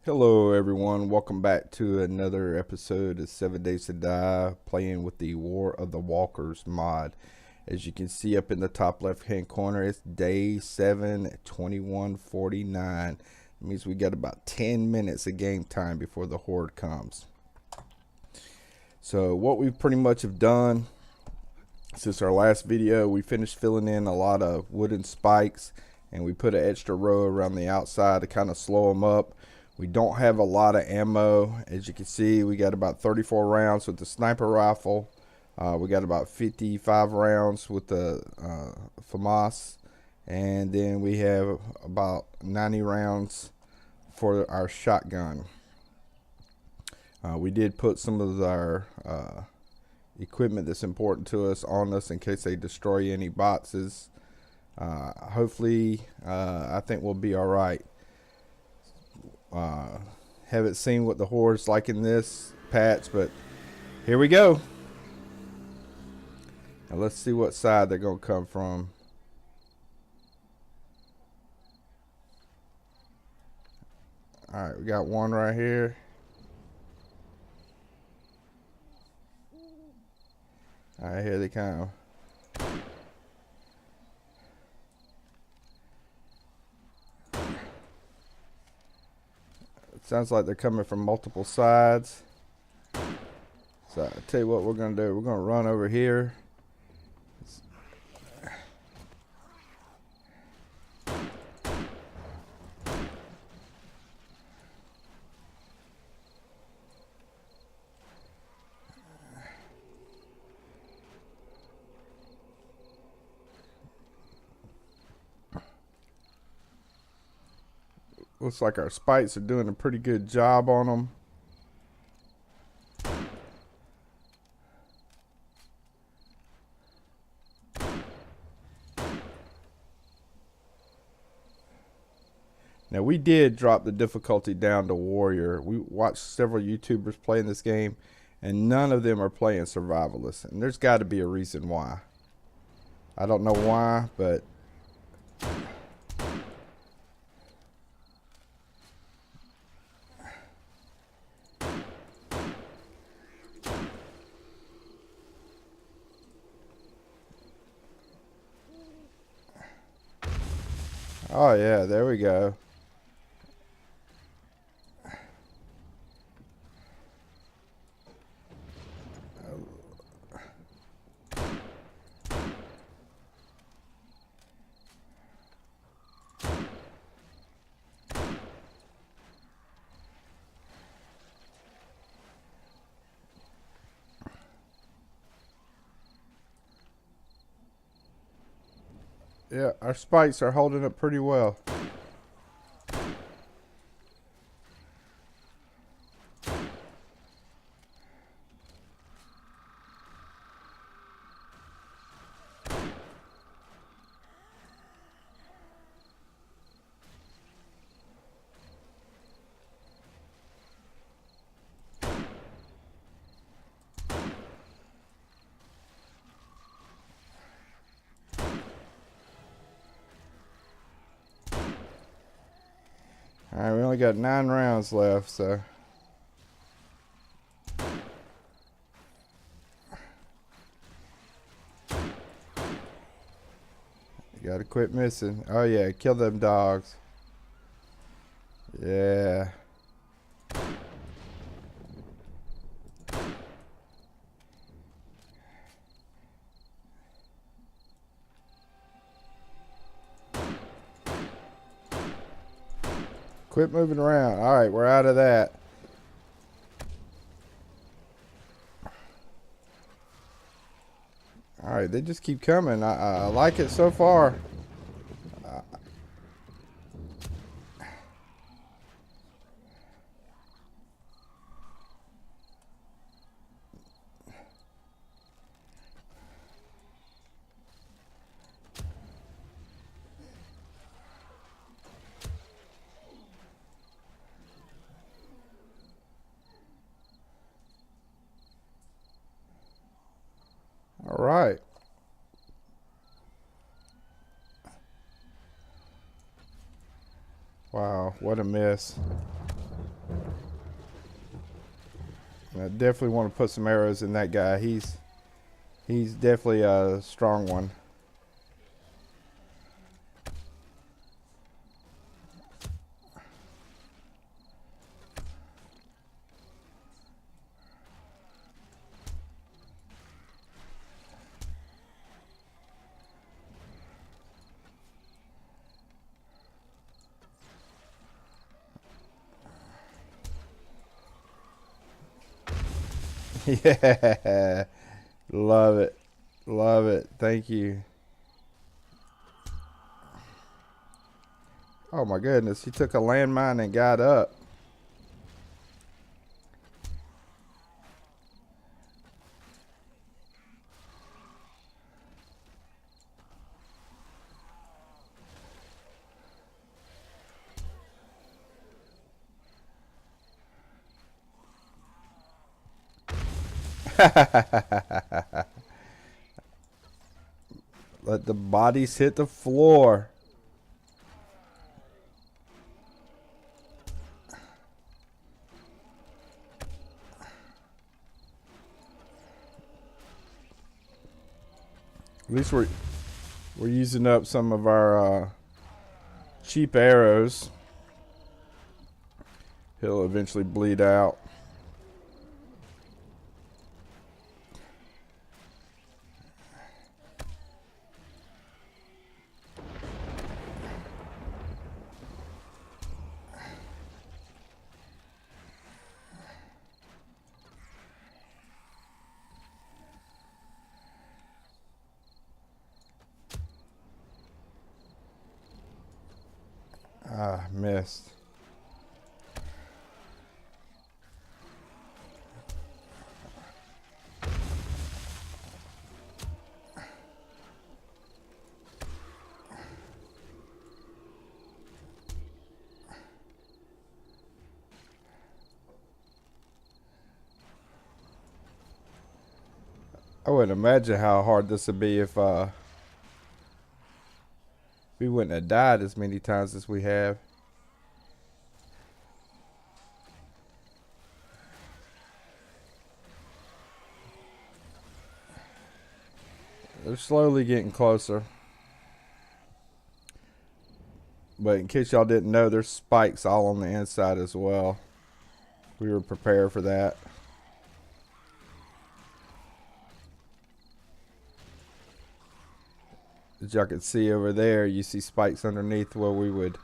Hello everyone, welcome back to another episode of 7 Days to Die, playing with the War of the Walkers mod. As you can see up in the top left hand corner, it's day 7 at 21:49. It means we got about 10 minutes of game time before the Horde comes. So what we pretty much have done since our last video, we finished filling in a lot of wooden spikes and we put an extra row around the outside to kind of slow them up. We don't have a lot of ammo. As you can see, we got about 34 rounds with the sniper rifle. We got about 55 rounds with the FAMAS. And then we have about 90 rounds for our shotgun. We did put some of our equipment that's important to us on us in case they destroy any boxes. Hopefully, I think we'll be all right. Haven't seen what the Horde's like in this patch, but here we go. Now let's see what side they're gonna come from. Alright, we got one right here. Alright, here they come. Sounds like they're coming from multiple sides. So I'll tell you what we're going to do. We're going to run over here. Looks like our spikes are doing a pretty good job on them. Now we did drop the difficulty down to warrior. We watched several YouTubers playing this game and none of them are playing survivalist. And there's got to be a reason why. I don't know why, but oh yeah, there we go. Yeah, our spikes are holding up pretty well. Alright, we only got 9 rounds left, so. You gotta quit missing. Oh yeah, kill them dogs. Yeah. Quit moving around. Alright, we're out of that. Alright, they just keep coming. I like it so far. Alright. Wow, what a miss. I definitely want to put some arrows in that guy. He's definitely a strong one. Yeah, love it, love it. Thank you. Oh my goodness, he took a landmine and got up. Let the bodies hit the floor. At least we're using up some of our cheap arrows. He'll eventually bleed out. Ah, missed. I wouldn't imagine how hard this would be if we wouldn't have died as many times as we have. They're slowly getting closer. But in case y'all didn't know, there's spikes all on the inside as well. We were prepared for that. As y'all can see over there, you see spikes underneath where we would,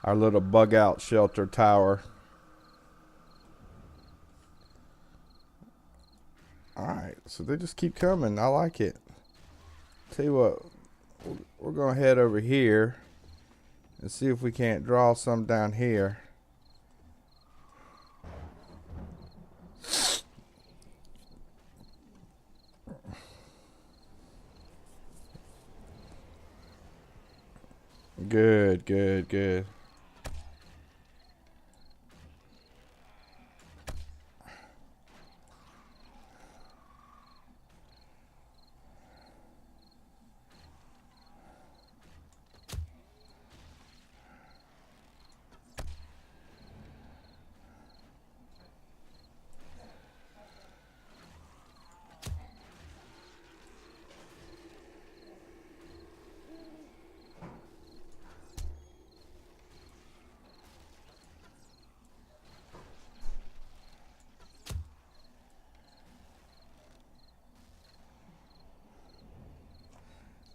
our little bug out shelter tower. Alright, so they just keep coming. I like it. Tell you what, we're going to head over here and see if we can't draw some down here. Good, good, good.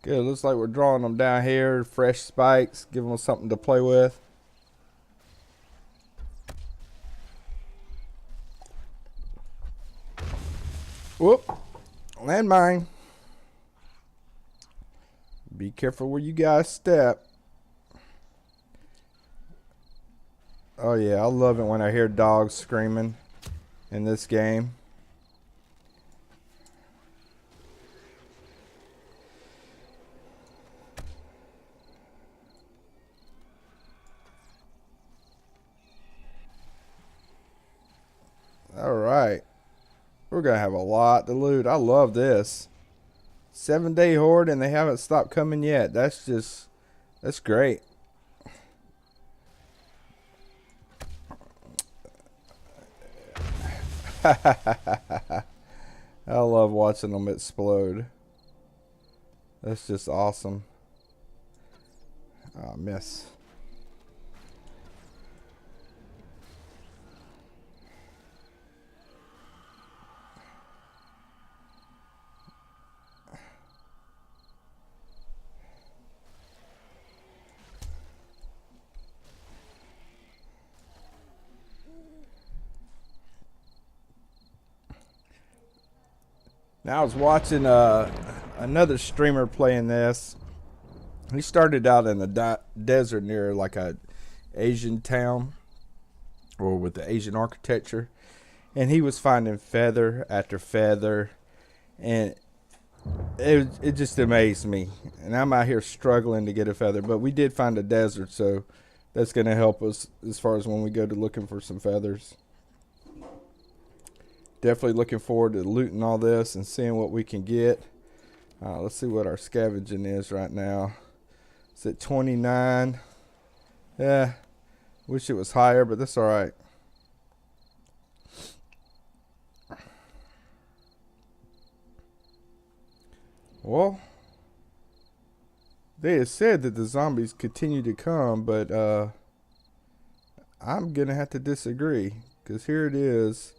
Good, looks like we're drawing them down here. Fresh spikes, giving them something to play with. Whoop, landmine. Be careful where you guys step. Oh yeah, I love it when I hear dogs screaming in this game. Alright. We're going to have a lot to loot. I love this. 7-day horde and they haven't stopped coming yet. That's great. I love watching them explode. That's just awesome. Oh, miss. Now I was watching another streamer playing this. He started out in a desert near like a Asian town, or with the Asian architecture, and he was finding feather after feather, and it just amazed me. And I'm out here struggling to get a feather, but we did find a desert, so that's going to help us as far as when we go to looking for some feathers. Definitely looking forward to looting all this and seeing what we can get. Let's see what our scavenging is right now. It's at 29. Yeah, wish it was higher, but that's all right. Well, they have said that the zombies continue to come, but I'm gonna have to disagree, because here it is,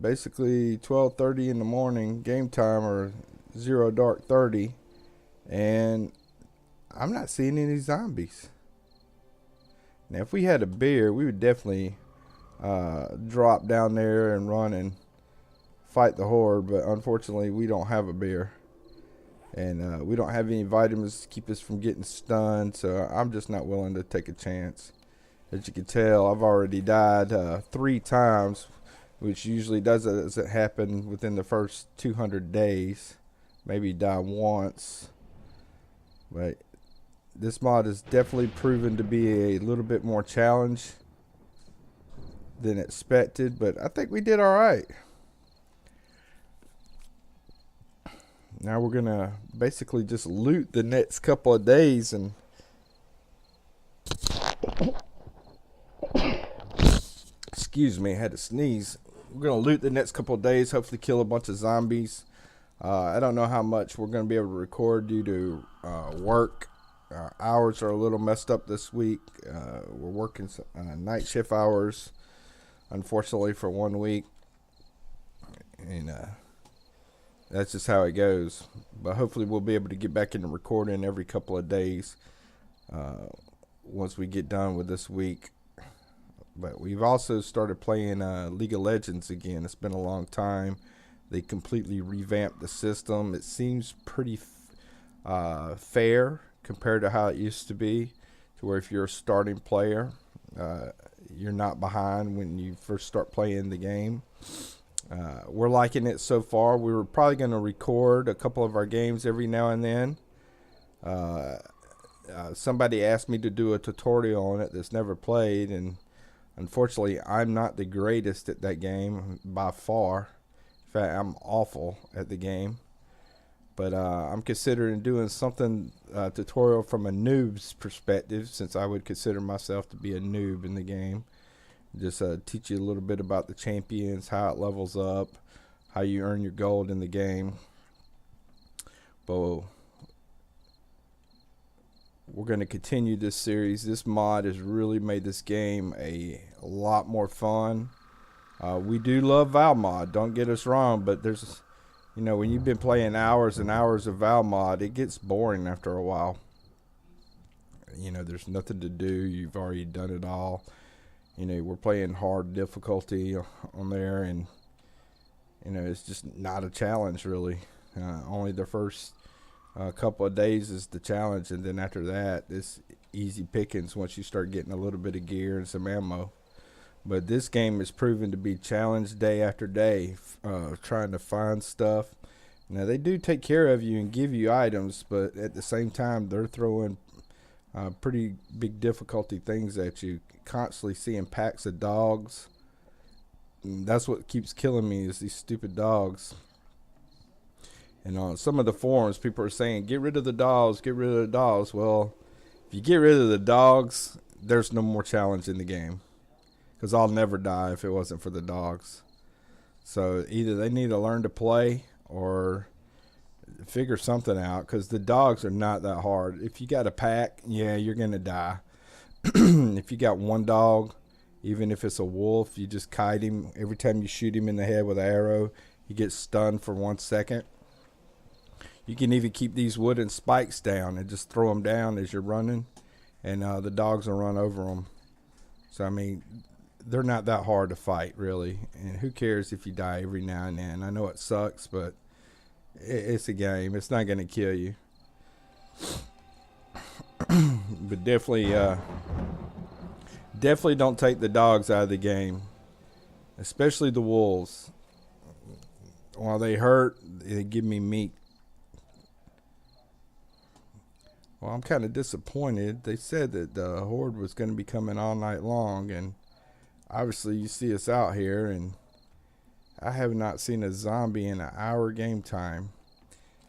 basically 12:30 in the morning game time, or 0 dark 30, and I'm not seeing any zombies. Now, if we had a beer, we would definitely drop down there and run and fight the horde, but unfortunately we don't have a beer, and we don't have any vitamins to keep us from getting stunned, so I'm just not willing to take a chance. As you can tell, I've already died 3 times, which usually doesn't happen within the first 200 days. Maybe die once, but this mod has definitely proven to be a little bit more challenge than expected, but I think we did all right. Now we're gonna basically just loot the next couple of days, and excuse me, I had to sneeze. We're gonna loot the next couple of days, hopefully kill a bunch of zombies. I don't know how much we're gonna be able to record due to work. Our hours are a little messed up this week. We're working night shift hours, unfortunately, for 1 week, and that's just how it goes. But hopefully we'll be able to get back into recording every couple of days once we get done with this week. But we've also started playing League of Legends again. It's been a long time. They completely revamped the system. It seems pretty fair compared to how it used to be, to where if you're a starting player, you're not behind when you first start playing the game. We're liking it so far. We were probably going to record a couple of our games every now and then. Somebody asked me to do a tutorial on it that's never played, and unfortunately I'm not the greatest at that game by far. In fact, I'm awful at the game. But I'm considering doing something tutorial from a noob's perspective, since I would consider myself to be a noob in the game. Just teach you a little bit about the champions, how it levels up, how you earn your gold in the game. But we're going to continue this series. This mod has really made this game a lot more fun. We do love Val mod, don't get us wrong, but there's, you know, when you've been playing hours and hours of Val mod, it gets boring after a while. You know, there's nothing to do. You've already done it all. You know, we're playing hard difficulty on there, and you know, it's just not a challenge really. Only the first couple of days is the challenge, and then after that, it's easy pickings once you start getting a little bit of gear and some ammo. But this game is proven to be challenge day after day, trying to find stuff. Now, they do take care of you and give you items, but at the same time, they're throwing pretty big difficulty things at you. Constantly seeing packs of dogs. And that's what keeps killing me, is these stupid dogs. And on some of the forums, people are saying, get rid of the dogs, get rid of the dogs. Well, if you get rid of the dogs, there's no more challenge in the game, because I'll never die if it wasn't for the dogs. So either they need to learn to play or figure something out, because the dogs are not that hard. If you got a pack, yeah, you're going to die. If you got one dog, even if it's a wolf, you just kite him. Every time you shoot him in the head with an arrow, he gets stunned for 1 second. You can even keep these wooden spikes down and just throw them down as you're running, and the dogs will run over them. So, I mean, they're not that hard to fight, really. And who cares if you die every now and then? I know it sucks, but it's a game. It's not going to kill you. But definitely don't take the dogs out of the game, especially the wolves. While they hurt, they give me meat. Well, I'm kind of disappointed. They said that the Horde was going to be coming all night long, and obviously you see us out here, and I have not seen a zombie in an hour game time.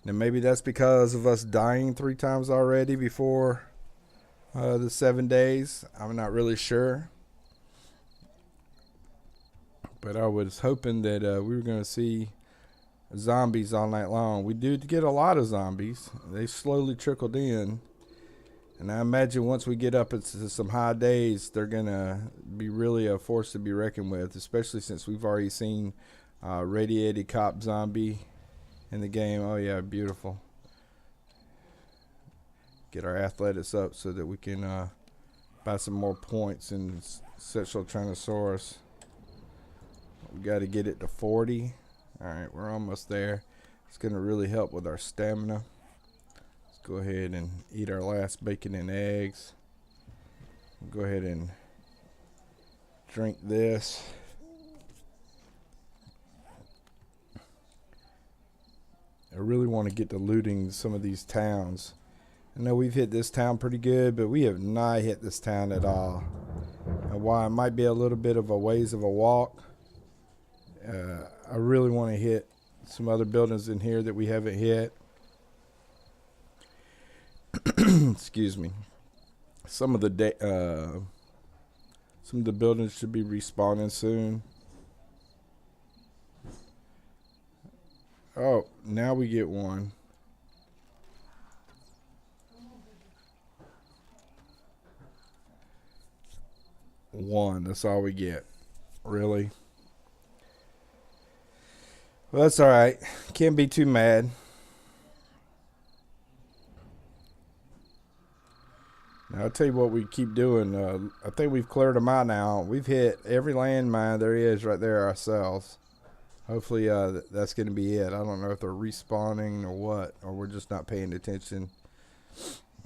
Now maybe that's because of us dying 3 times already before the 7 days. I'm not really sure. But I was hoping that we were going to see zombies all night long. We did get a lot of zombies. They slowly trickled in. And I imagine once we get up into some high days, they're going to be really a force to be reckoned with, especially since we've already seen radiated cop zombie in the game. Oh, yeah, beautiful. Get our athletics up so that we can buy some more points in Sexual Tyrannosaurus. We got to get it to 40. Alright, we're almost there. It's going to really help with our stamina. Let's go ahead and eat our last bacon and eggs. Go ahead and drink this. I really want to get to looting some of these towns. I know we've hit this town pretty good, but we have not hit this town at all. And while it might be a little bit of a ways of a walk, I really want to hit some other buildings in here that we haven't hit. Excuse me. Some of the buildings should be respawning soon. Oh, now we get one. One, that's all we get. Really? Well, that's alright. Can't be too mad. Now, I'll tell you what we keep doing. I think we've cleared them out now. We've hit every landmine there is right there ourselves. Hopefully that's going to be it. I don't know if they're respawning or what, or we're just not paying attention.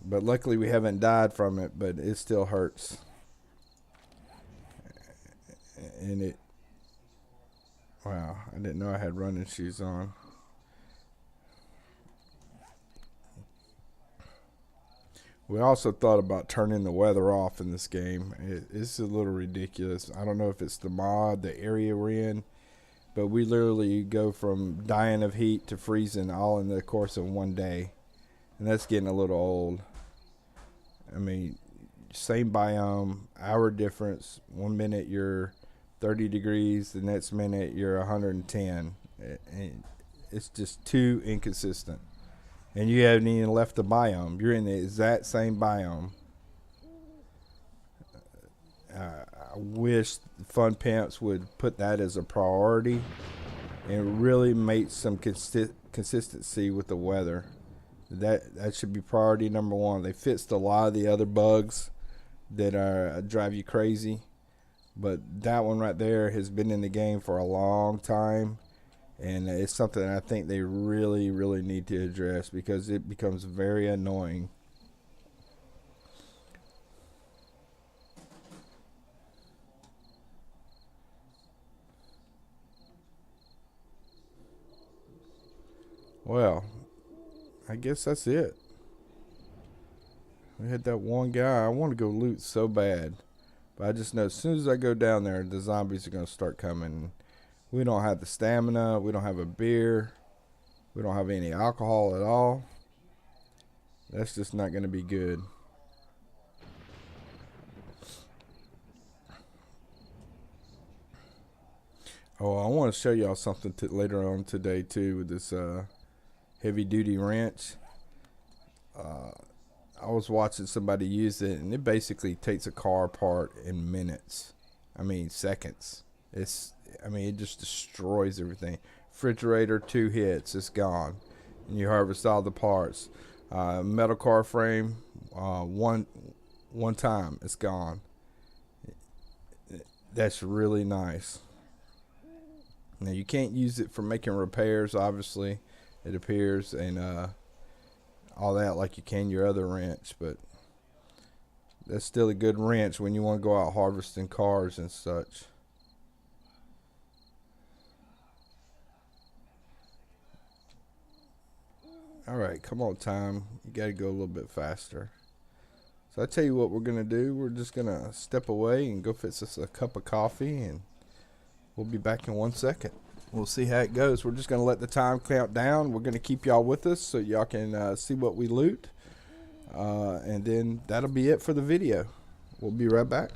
But luckily we haven't died from it, but it still hurts. And it... Wow, I didn't know I had running shoes on. We also thought about turning the weather off in this game. It's a little ridiculous. I don't know if it's the mod, the area we're in, but we literally go from dying of heat to freezing all in the course of 1 day. And that's getting a little old. I mean, same biome, hour difference. 1 minute you're 30 degrees, the next minute you're 110. And it's just too inconsistent. And you haven't even left the biome. You're in the exact same biome. I wish Fun Pimps would put that as a priority and really make some consistency with the weather. That should be priority number 1. They fixed a lot of the other bugs that drive you crazy. But that one right there has been in the game for a long time. And it's something I think they really, really need to address because it becomes very annoying. Well, I guess that's it. We had that one guy. I want to go loot so bad. But I just know as soon as I go down there, the zombies are going to start coming. We don't have the stamina. We don't have a beer. We don't have any alcohol at all. That's just not going to be good. Oh, I want to show y'all something later on today too with this heavy duty wrench. I was watching somebody use it, and it basically takes a car apart in minutes. I mean seconds. It just destroys everything. Refrigerator, 2 hits, it's gone, and you harvest all the parts. Metal car frame, one time, it's gone. That's really nice. Now you can't use it for making repairs, obviously, it appears, and all that like you can your other wrench, but that's still a good wrench when you want to go out harvesting cars and such. Alright, come on, time. You gotta go a little bit faster. So I tell you what we're gonna do. We're just gonna step away and go fix us a cup of coffee, and we'll be back in 1 second. We'll see how it goes. We're just gonna let the time count down. We're gonna keep y'all with us so y'all can see what we loot. And then that'll be it for the video. We'll be right back.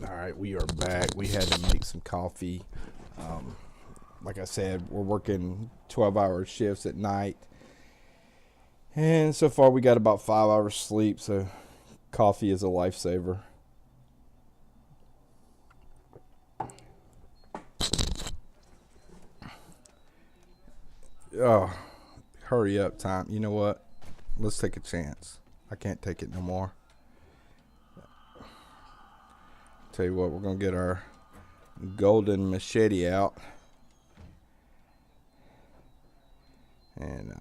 Alright, we are back. We had to make some coffee. Like I said, we're working 12-hour shifts at night. And so far we got about 5 hours sleep, so coffee is a lifesaver. Oh, hurry up, time. You know what? Let's take a chance. I can't take it no more. Tell you what, we're going to get our golden machete out. And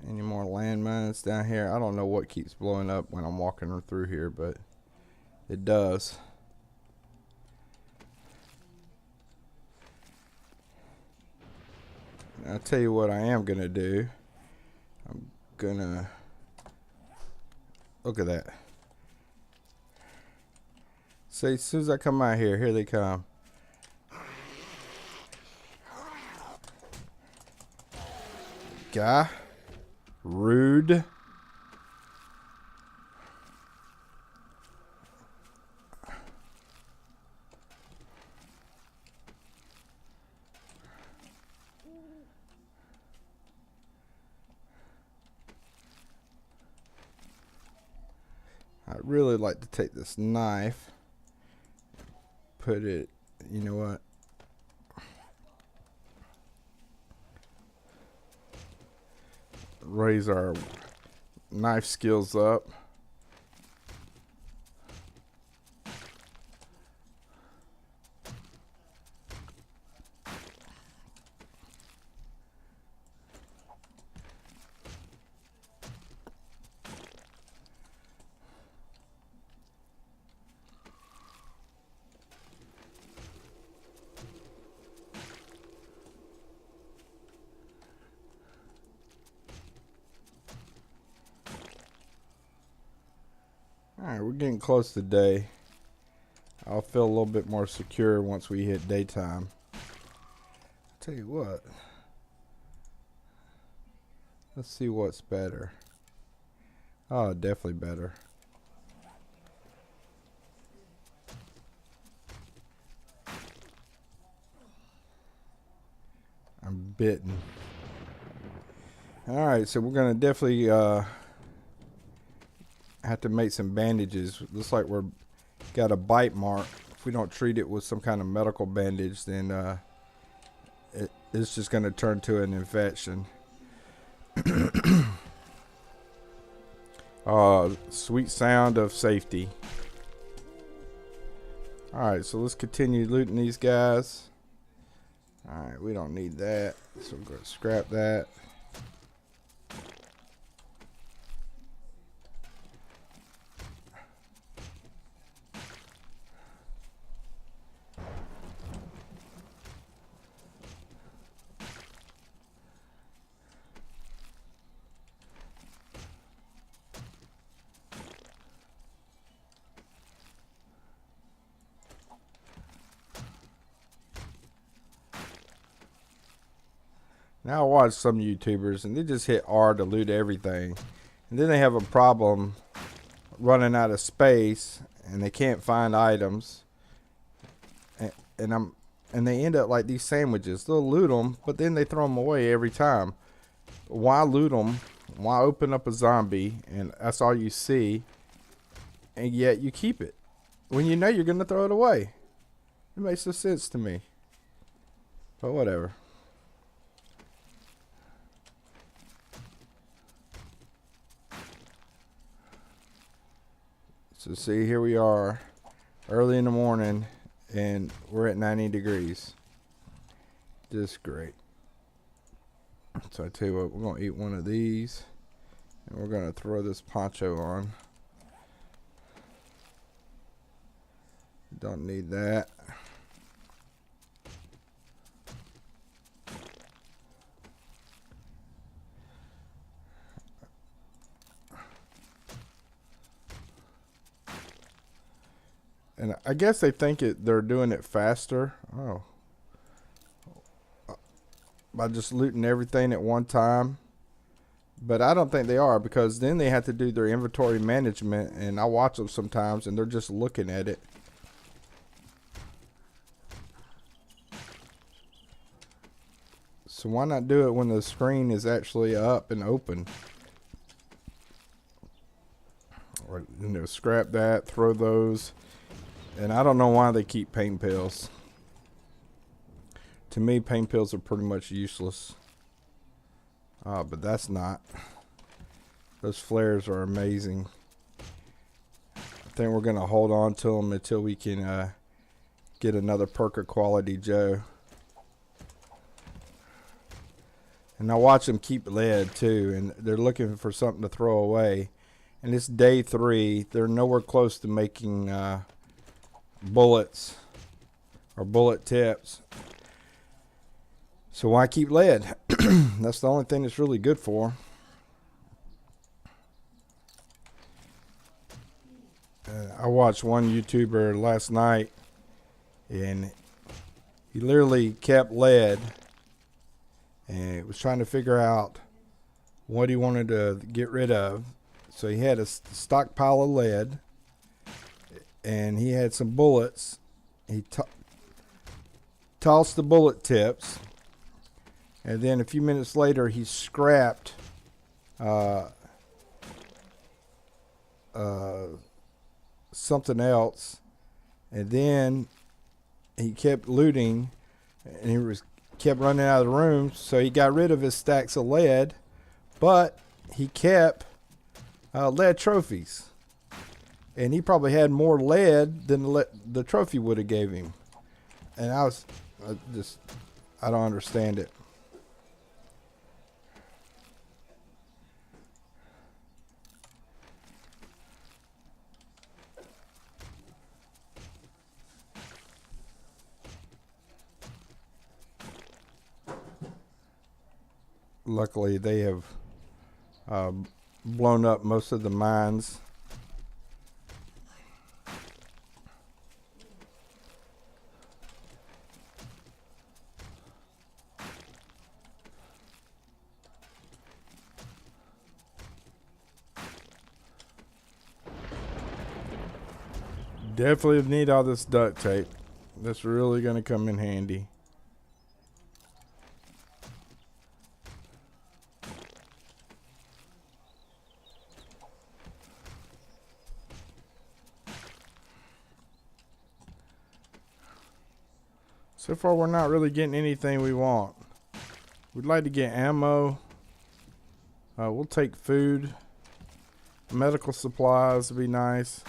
any more landmines down here? I don't know what keeps blowing up when I'm walking through here, but it does. I'll tell you what I am going to do. I'm going to... Look at that. See, as soon as I come out here they come. Guy. Rude. I really like to take this knife, put it, you know what? Raise our knife skills up. Alright, we're getting close to day. I'll feel a little bit more secure once we hit daytime. I'll tell you what. Let's see what's better. Oh, definitely better. I'm bitten. Alright, so we're going to definitely have to make some bandages. Looks like we're got a bite mark. If we don't treat it with some kind of medical bandage, then it's just going to turn to an infection. Sweet sound of safety. Alright, so let's continue looting these guys. Alright, we don't need that, so we're going to scrap that. Now I watch some YouTubers and they just hit R to loot everything. And then they have a problem running out of space and they can't find items. And they end up like these sandwiches. They'll loot them, but then they throw them away every time. Why loot them? Why open up a zombie and that's all you see? And yet you keep it when you know you're going to throw it away. It makes no sense to me. But whatever. So see, here we are early in the morning and we're at 90 degrees. Just great. So I tell you what, we're going to eat one of these and we're going to throw this poncho on. Don't need that. And I guess they think they're doing it faster. Oh. By just looting everything at one time. But I don't think they are, because then they have to do their inventory management. And I watch them sometimes and they're just looking at it. So why not do it when the screen is actually up and open? Or, you know, scrap that, throw those. And I don't know why they keep pain pills. To me, pain pills are pretty much useless. But that's not. Those flares are amazing. I think we're going to hold on to them until we can get another perk of Quality Joe. And I watch them keep lead too. And they're looking for something to throw away. And it's day 3. They're nowhere close to making bullets or bullet tips. So why keep lead? That's the only thing that's really good for. I watched one YouTuber last night and he literally kept lead and was trying to figure out what he wanted to get rid of. So he had a stockpile of lead and he had some bullets. He tossed the bullet tips, and then a few minutes later he scrapped something else, and then he kept looting, and kept running out of the room. So he got rid of his stacks of lead, but he kept lead trophies, and he probably had more lead than the trophy would have gave him. And I don't understand it. Luckily, they have blown up most of the mines. Definitely need all this duct tape. That's really going to come in handy. So far, we're not really getting anything we want. We'd like to get ammo. We'll take food. Medical supplies would be nice.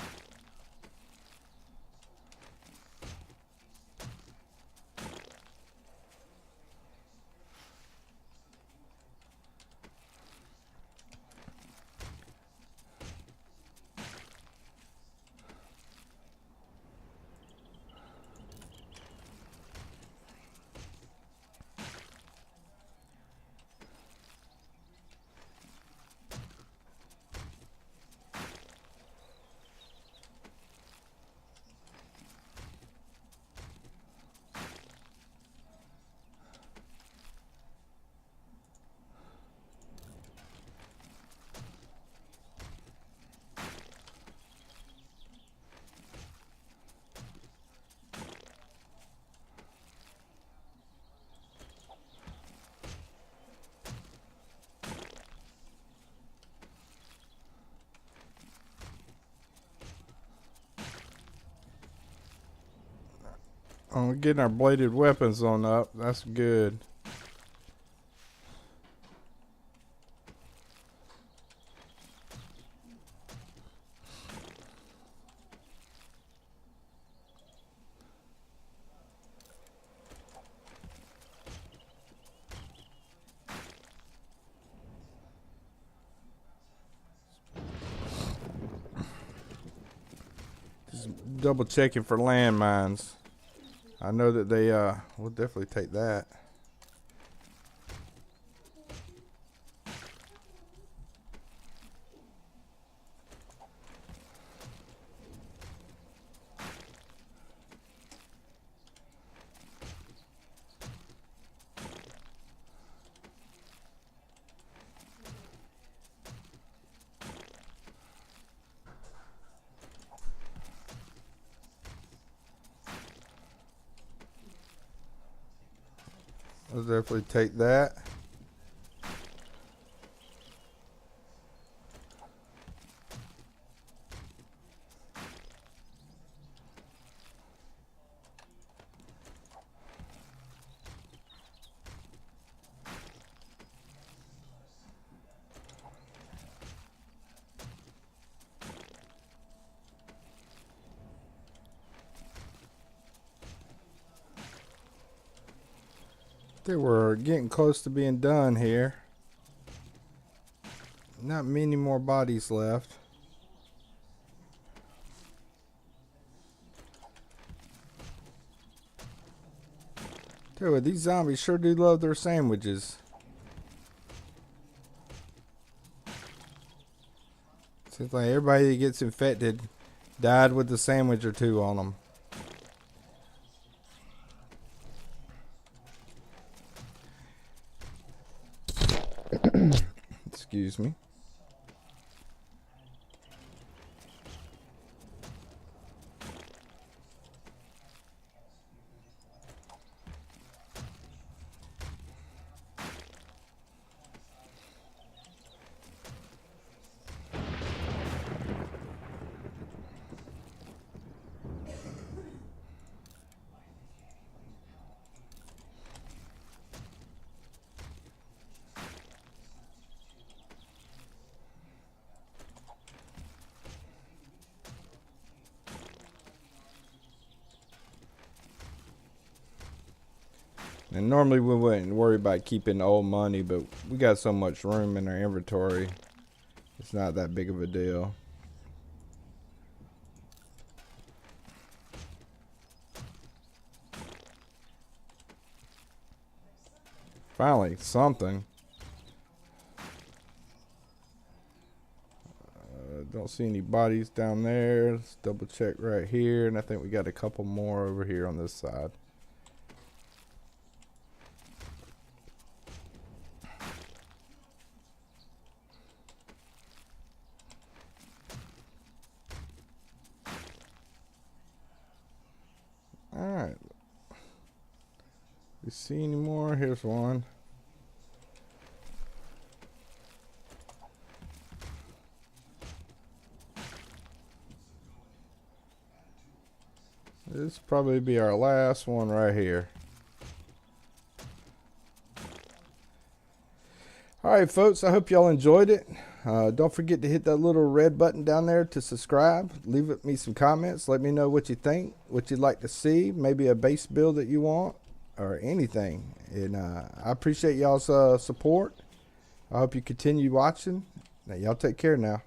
Oh, we're getting our bladed weapons on up. That's good. Just double checking for landmines. I know that they will definitely take that. I'll definitely take that. They were getting close to being done here. Not many more bodies left. Tell you what, these zombies sure do love their sandwiches. Seems like everybody that gets infected died with a sandwich or two on them. Excuse me. And normally we wouldn't worry about keeping old money, but we got so much room in our inventory. It's not that big of a deal. Finally, something. Don't see any bodies down there. Let's double check right here. And I think we got a couple more over here on this side. Alright. You see any more? Here's one. This will probably be our last one right here. Alright folks, I hope y'all enjoyed it. Don't forget to hit that little red button down there to subscribe. Leave me some comments. Let me know what you think, what you'd like to see. Maybe a base build that you want or anything. And I appreciate y'all's support. I hope you continue watching. Now y'all take care now.